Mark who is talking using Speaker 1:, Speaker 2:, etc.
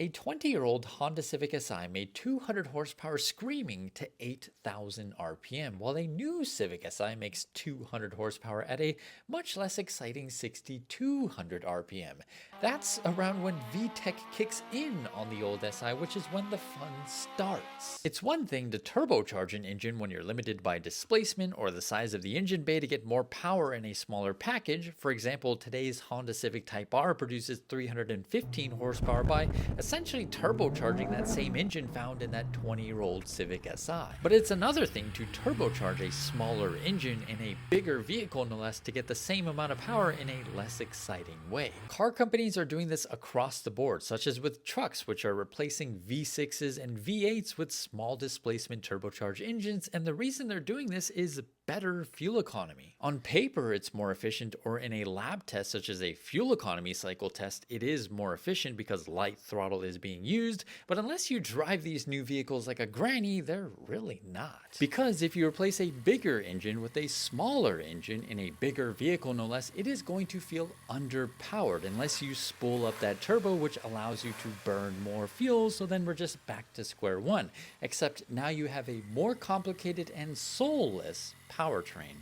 Speaker 1: A 20-year-old Honda Civic Si made 200 horsepower screaming to 8,000 RPM, while a new Civic Si makes 200 horsepower at a much less exciting 6,200 RPM. That's around when VTEC kicks in on the old Si, which is when the fun starts. It's one thing to turbocharge an engine when you're limited by displacement or the size of the engine bay to get more power in a smaller package. For example, today's Honda Civic Type R produces 315 horsepower by essentially turbocharging that same engine found in that 20-year-old Civic Si. But it's another thing to turbocharge a smaller engine in a bigger vehicle, no less, to get the same amount of power in a less exciting way. Car companies are doing this across the board, such as with trucks, which are replacing V6s and V8s with small displacement turbocharged engines, and the reason they're doing this is better fuel economy. On paper, it's more efficient, or in a lab test such as a fuel economy cycle test, it is more efficient because light throttle is being used, but unless you drive these new vehicles like a granny, they're really not. Because if you replace a bigger engine with a smaller engine in a bigger vehicle, no less, it is going to feel underpowered unless you spool up that turbo, which allows you to burn more fuel, so then we're just back to square one. Except now you have a more complicated and soulless powertrain.